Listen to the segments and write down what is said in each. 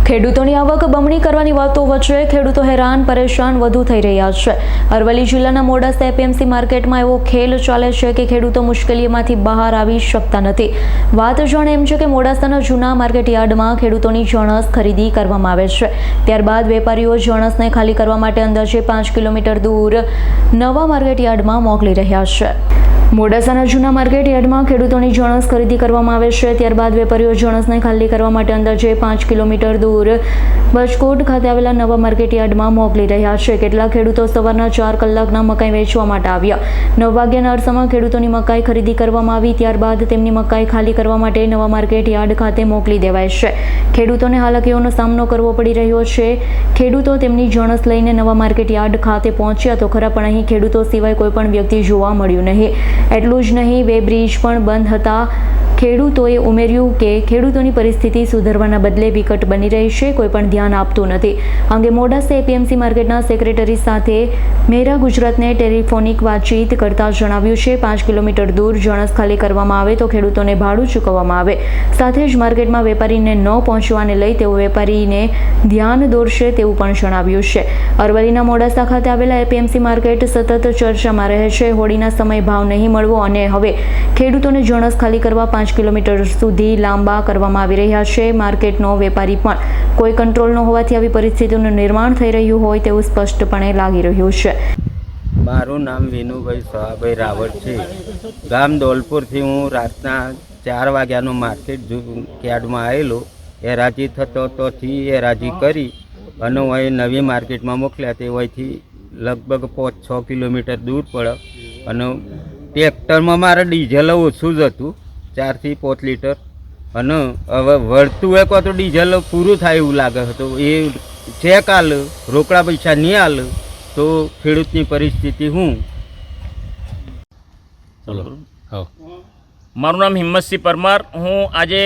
ખેડૂતોની આવક બમણી કરવાની વાતો વચ્ચે ખેડૂતો હેરાન પરેશાન વધુ થઈ રહ્યા છે। અરવલ્લી જિલ્લાના મોડાસા એપીએમસી માર્કેટમાં એવો ખેલ ચાલે છે કે ખેડૂતો મુશ્કેલીમાંથી બહાર આવી શકતા નથી। વાત જાણે એમ છે કે મોડાસાના જૂના માર્કેટ યાર્ડમાં ખેડૂતોની જણસ ખરીદી કરવામાં આવે છે, ત્યારબાદ વેપારીઓ જણસને ખાલી કરવા માટે અંદાજે 5 કિલોમીટર દૂર નવા માર્કેટ યાર્ડમાં મોકલી રહ્યા છે। મોડાસાના જૂના માર્કેટ યાર્ડમાં ખેડૂતોની જણસ ખરીદી કરવામાં આવે છે, ત્યારબાદ વેપારીઓ જણસને ખાલી કરવા માટે અંદાજે 5 કિલોમીટર દૂર બચકોટ ખાતે આવેલા નવા માર્કેટ યાર્ડમાં મોકલી રહ્યા છે। કેટલાક ખેડૂતો સવારના 4 કલાકના મકાઈ વેચવા માટે આવ્યા। 9 વાગ્યાના અરસામાં ખેડૂતોની મકાઈ ખરીદી કરવામાં આવી, ત્યારબાદ તેમની મકાઈ ખાલી કરવા માટે નવા માર્કેટ યાર્ડ ખાતે મોકલી દેવાય છે। ખેડૂતોને હાલાકીઓનો સામનો કરવો પડી રહ્યો છે। ખેડૂતો તેમની જણસ લઈને નવા માર્કેટ યાર્ડ ખાતે પહોંચ્યા તો ખરા, પણ અહીં ખેડૂતો સિવાય કોઈ પણ વ્યક્તિ જોવા મળ્યું નહીં। એટલું જ નહીં, બે બ્રિજ પણ બંધ હતા। ખેડૂતોએ ઉમેર્યું કે ખેડૂતોની પરિસ્થિતિ સુધરવાના બદલે વિકટ બની રહી છે, કોઈ પણ ધ્યાન આપતું નથી। અંગે મોડાસા એપીએમસી માર્કેટના સેક્રેટરી સાથે મેરા ગુજરાતને ટેલિફોનિક વાતચીત કરતા જણાવ્યું છે, 5 કિલોમીટર દૂર જણસ ખાલી કરવામાં આવે તો ખેડૂતોને ભાડું ચૂકવવામાં આવે, સાથે જ માર્કેટમાં વેપારીને ન પહોંચવાને લઈ તેઓ વેપારીને ધ્યાન દોરશે તેવું પણ જણાવ્યું છે। અરવલ્લીના મોડાસા ખાતે આવેલા એપીએમસી માર્કેટ સતત ચર્ચામાં રહે છે। હોળીના સમય ભાવ નહીં મળવો અને હવે ખેડૂતોને જણસ ખાલી કરવા 5 કિલોમીટર સુધી લાંબા કરવામાં આવી રહ્યા છે। માર્કેટનો વેપારી પણ કોઈ કંટ્રોલ ન હોવાથી આવી પરિસ્થિતિનું નિર્માણ થઈ રહ્યું હોય તેવું સ્પષ્ટપણે લાગી રહ્યું છે। મારું નામ વિનુભાઈ સવાભાઈ રાવળ છે। ગામ દોલપુરથી હું રાતના 4 વાગ્યાનો માર્કેટ યાર્ડમાં આવેલો, હેરાજી થતો તોથી હેરાજી કરી અને અહીં નવી માર્કેટમાં મોકલ્યા। તે અહીંથી લગભગ 5-6 કિલોમીટર દૂર પડે અને ટ્રેક્ટરમાં મારે ડીઝલ ઓછું જ હતું, 4 થી 5 લીટર, અને હવે વળતું એક તો ડીઝલ પૂરું થાય એવું લાગે હતું। એ ચેક આલે, રોકડા પૈસા નહીં આલે તો ખેડૂતની પરિસ્થિતિ હું। ચલો હા, મારું નામ હિંમતસિંહ પરમાર। હું આજે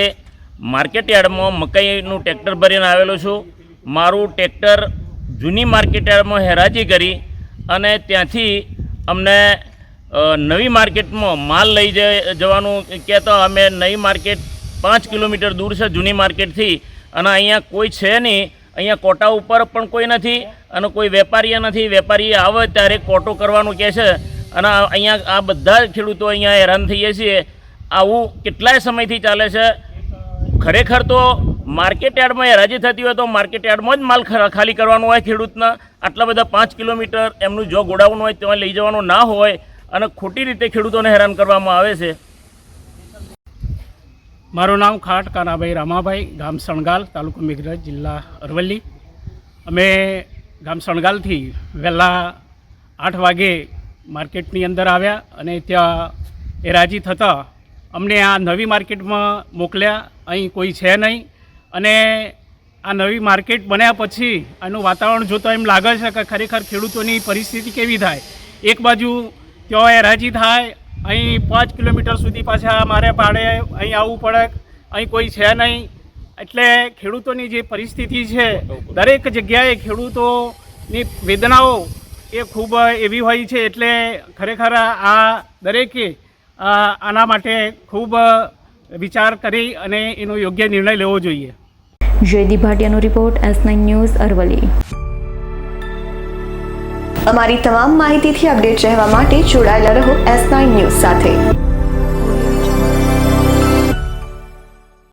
માર્કેટ યાર્ડમાં મકાઈનું ટ્રેક્ટર ભરીને આવેલો છું। મારું ટ્રેક્ટર જૂની માર્કેટ યાર્ડમાં હેરાજી કરી અને ત્યાંથી અમને નવી માર્કેટમાં માલ લઈ જવાનું કહેતો। અમે નવી માર્કેટ 5 કિલોમીટર દૂર છે જૂની માર્કેટથી, અને અહીંયા કોઈ છે નહીં। અહીંયા કોટા ઉપર પણ કોઈ નથી અને કોઈ વેપારી નથી। વેપારી આવે ત્યારે કોટો કરવાનું કહે છે અને અહીંયા આ બધા ખેડૂતો અહીંયા હેરાન થઈએ છીએ। આવું કેટલાય સમયથી ચાલે છે। ખરેખર તો માર્કેટ યાર્ડમાં હેરાજી થતી હોય તો માર્કેટ યાર્ડમાં જ માલ ખાલી કરવાનો હોય ખેડૂતના। આટલા બધા 5 કિલોમીટર એમનું જો ગોડાઉન હોય ત્યાં લઈ જવાનું ના હોય અને ખોટી રીતે ખેડૂતોને હેરાન કરવામાં આવે છે। મારું નામ ખાટ કાનાભાઈ રામાભાઈ, ગામ સણગાલ, તાલુકો મેઘરજ, જિલ્લા અરવલ્લી। અમે ગામ સણગાલથી વહેલા 8 વાગે માર્કેટની અંદર આવ્યા અને ત્યાં હેરાજી થતાં અમને આ નવી માર્કેટમાં મોકલ્યા। અહીં કોઈ છે નહીં અને આ નવી માર્કેટ બન્યા પછી આનું વાતાવરણ જોતાં એમ લાગે છે કે ખરેખર ખેડૂતોની પરિસ્થિતિ કેવી થાય। એક બાજુ ત્યાં હેરાજી થાય, અહીં 5 કિલોમીટર સુધી પાછા મારે ભાડે અહીં આવવું પડે, અહીં કોઈ છે નહીં। એટલે ખેડૂતોની જે પરિસ્થિતિ છે, દરેક જગ્યાએ ખેડૂતોની વેદનાઓ એ ખૂબ એવી હોય છે। એટલે ખરેખર આ દરેકે આના માટે ખૂબ વિચાર કરી અને એનો યોગ્ય નિર્ણય લેવો જોઈએ। જયદીપ ભાટિયાનો રિપોર્ટ, S9 ન્યૂઝ, અરવલ્લી। અમારી તમામ માહિતીથી અપડેટ રહેવા માટે જોડાયેલા રહો S9 ન્યૂઝ સાથે।